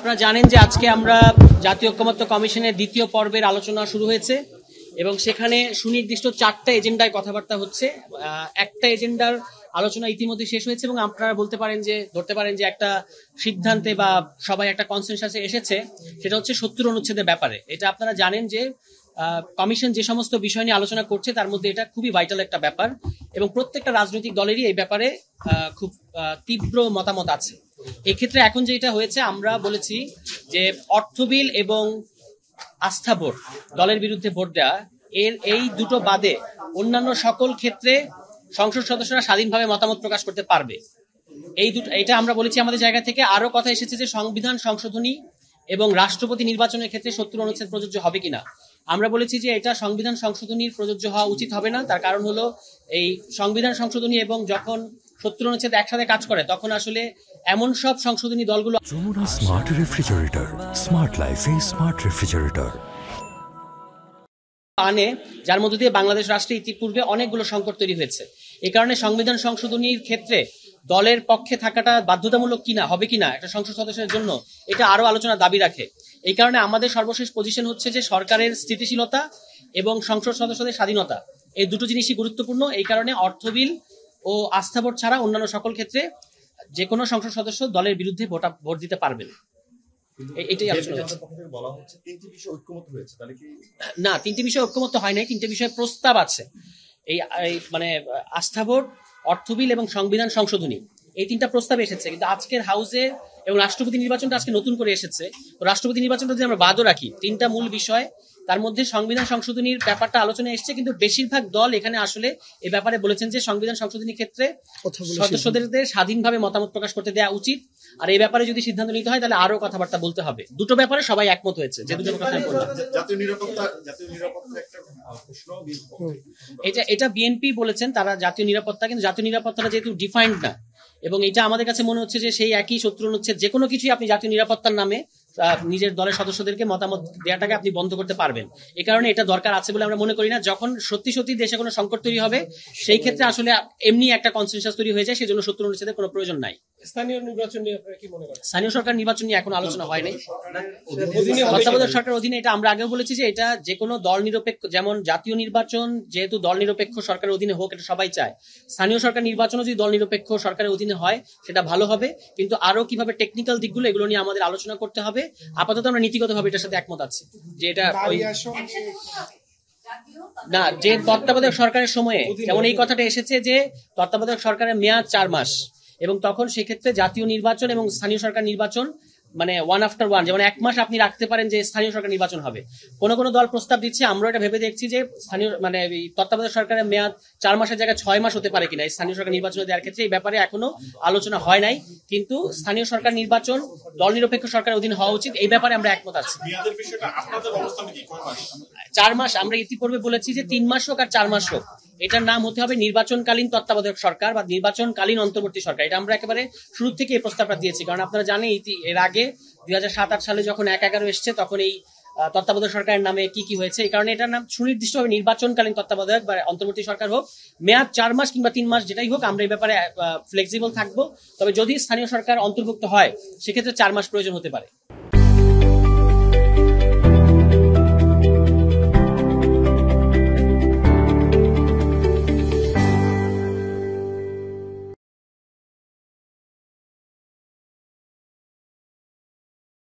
আপনারা জানেন যে আজকে আমরা জাতীয় ঐকমত্য কমিশনের দ্বিতীয় পর্বের আলোচনা শুরু হয়েছে এবং সেখানে সুনির্দিষ্ট 4টা এজেন্ডায় কথাবার্তা হচ্ছে। একটা এজেন্ডার আলোচনা ইতিমধ্যে শেষ হয়েছে এবং আপনারা ধরতে পারেন যে একটা সিদ্ধান্তে বা সবাই একটা কনসেনসাসে এসেছে, সেটা হচ্ছে 70 অনুচ্ছেদের ব্যাপারে। এটা আপনারা জানেন যে কমিশন যে সমস্ত বিষয় নিয়ে আলোচনা করছে তার মধ্যে এটা খুবই ভাইটাল একটা ব্যাপার এবং প্রত্যেকটা রাজনৈতিক দলেরই এই ব্যাপারে খুব তীব্র মতামত আছে। এক্ষেত্রে এখন যেটা হয়েছে, আমরা বলেছি যে অর্থ বিল এবং আস্থা ভোট, দলের বিরুদ্ধে ভোট দেওয়া, এই দুটো বাদে অন্যান্য সকল ক্ষেত্রে সংসদ সদস্যরা স্বাধীনভাবে মতামত প্রকাশ করতে পারবে। এটা আমরা বলেছি আমাদের জায়গা থেকে। আরো কথা এসেছে যে সংবিধান সংশোধনী এবং রাষ্ট্রপতি নির্বাচনের ক্ষেত্রে 70 অনুচ্ছেদ প্রযোজ্য হবে কিনা। আমরা বলেছি যে এটা সংবিধান সংশোধনীর প্রযোজ্য হওয়া উচিত হবে না। তার কারণ হলো এই সংবিধান সংশোধনী এবং যখন 70 অনুচ্ছেদ একসাথে কাজ করে তখন আসলে এমন সব সংশোধনী দলগুলো যমুনা স্মার্ট রেফ্রিজারেটর, স্মার্ট লাইফে স্মার্ট রেফ্রিজারেটর আনে, যার মধ্য দিয়ে বাংলাদেশ রাষ্ট্রে ইতিপূর্বে অনেকগুলো সংকট তৈরি হয়েছে। এই কারণে সংবিধান সংশোধনীর ক্ষেত্রে দলের পক্ষে থাকাটা বাধ্যতামূলক কিনা, হবে কিনা একটা সংসদ সদস্যের জন্য, এটা আরো আলোচনা দাবি রাখে। এই কারণে আমাদের সর্বশেষ পজিশন হচ্ছে যে সরকারের স্থিতিশীলতা এবং সংসদ সদস্যদের স্বাধীনতা, এই দুটো জিনিসই গুরুত্বপূর্ণ। এই কারণে অর্থ বিল ও আস্থা ভোট ছাড়া অন্যান্য সকল ক্ষেত্রে যে কোনো সংসদ সদস্য দলের বিরুদ্ধে ভোট দিতে পারবেন। এটাই আলোচনা হচ্ছে। না, 3টি বিষয় ঐক্যমত্য হয় নাই, 3টে বিষয়ে প্রস্তাব আছে। এই মানে আস্থা ভোট, অর্থ বিল এবং সংবিধান সংশোধনী, এই 3টা প্রস্তাব এসেছে। কিন্তু আজকের হাউসে এবং রাষ্ট্রপতি নির্বাচনটা আজকে নতুন করে এসেছে। তো রাষ্ট্রপতি নির্বাচনটা যদি আমরা বাদও রাখি, 3টা মূল বিষয়, তার মধ্যে সংবিধান সংশোধনীর ব্যাপারটা আলোচনায় এসেছে। কিন্তু বেশিরভাগ দল এখানে আসলে এই ব্যাপারে বলেছেন যে সংবিধান সংশোধনীর ক্ষেত্রে সদস্যদের স্বাধীনভাবে মতামত প্রকাশ করতে দেওয়া উচিত। আর এই ব্যাপারে যদি সিদ্ধান্ত নিতে হয় তাহলে আরো কথাবার্তা বলতে হবে। দুটো ব্যাপারে সবাই একমত হয়েছে, যে দুটো কথা এটা বিএনপি বলেছেন তারা জাতীয় নিরাপত্তা, কিন্তু জাতীয় নিরাপত্তাটা যেহেতু ডিফাইন্ড না, এবং এটা আমাদের কাছে মনে হচ্ছে যে সেই একই 70 অনুচ্ছেদ, যে কোনো কিছুই আপনি জাতীয় নিরাপত্তার নামে নিজের দলের সদস্যদেরকে মতামত দেওয়াটাকে আপনি বন্ধ করতে পারবেন। এই কারণে এটা দরকার আছে বলে আমরা মনে করি না। যখন সত্যি সত্যি দেশে কোনো সংকট তৈরি হবে সেই ক্ষেত্রে আসলে এমনি একটা কনসেনসাস তৈরি হয়ে যায়, সেই জন্য 70 অনুচ্ছেদের কোনো প্রয়োজন নাই। স্থানীয় নির্বাচন নিয়ে আপনারা কি মনে করেন? স্থানীয় সরকার নির্বাচন নিয়ে এখন আলোচনা হয় নাই। তত্ত্বাবধায়ক সরকার অধীনে এটা আমরা আগেও বলেছি যে এটা যে কোনো দল নিরপেক্ষ, যেমন জাতীয় নির্বাচন যেহেতু দল নিরপেক্ষ সরকারের অধীনে হোক, এটা সবাই চায়। স্থানীয় সরকার নির্বাচনও যদি দল নিরপেক্ষ সরকারের অধীনে হয় সেটা ভালো হবে, কিন্তু আরো কিভাবে টেকনিক্যাল দিকগুলো এগুলো নিয়ে আমাদের আলোচনা করতে হবে। আপাতত আমরা নীতিগতভাবে এটার সাথে একমত আছি যে এটা না, যে তত্ত্বাবধায়ক সরকারের সময়ে যেমন এই কথাটা এসেছে যে তত্ত্বাবধায়ক সরকারের মেয়াদ 4 মাস, এবং তখন সেক্ষেত্রে জাতীয় নির্বাচন এবং স্থানীয় সরকার নির্বাচন মানে 1 after 1, যেমন 1 মাস আপনি রাখতে পারেন যে স্থানীয় সরকার নির্বাচন হবে। কোন কোন দল প্রস্তাব দিচ্ছে, আমরা এটা ভেবে দেখছি যে স্থানীয় মানে তত্ত্বাবধায়ক সরকারের মেয়াদ 4 মাসের জায়গায় 6 মাস হতে পারে কিনা স্থানীয় সরকার নির্বাচন দেওয়ার ক্ষেত্রে। এই ব্যাপারে এখনো আলোচনা হয় নাই, কিন্তু স্থানীয় সরকার নির্বাচন দল নিরপেক্ষ সরকারের অধীন হওয়া উচিত, এই ব্যাপারে আমরা একমত আছি। 4 মাস আমরা ইতিপূর্বে বলেছি যে 3 মাস হোক আর 4 মাস হোক, এটার নাম হতে হবে নির্বাচনকালীন তত্ত্বাবধায়ক সরকার বা নির্বাচনকালীন অন্তর্বর্তী সরকার। এটা আমরা একেবারে শুরু থেকে এই প্রস্তাবটা দিয়েছি, কারণ আপনারা জানেন এর আগে 2007-8 সালে যখন 1-11 এসছে তখন এই তত্ত্বাবধায়ক সরকারের নামে কি কি হয়েছে। এই কারণে এটার নাম সুনির্দিষ্টভাবে নির্বাচনকালীন তত্ত্বাবধায়ক বা অন্তর্বর্তী সরকার হোক, মেয়াদ 4 মাস কিংবা 3 মাস যেটাই হোক, আমরা এই ব্যাপারে ফ্লেক্সিবল থাকবো। তবে যদি স্থানীয় সরকার অন্তর্ভুক্ত হয় সেক্ষেত্রে 4 মাস প্রয়োজন হতে পারে।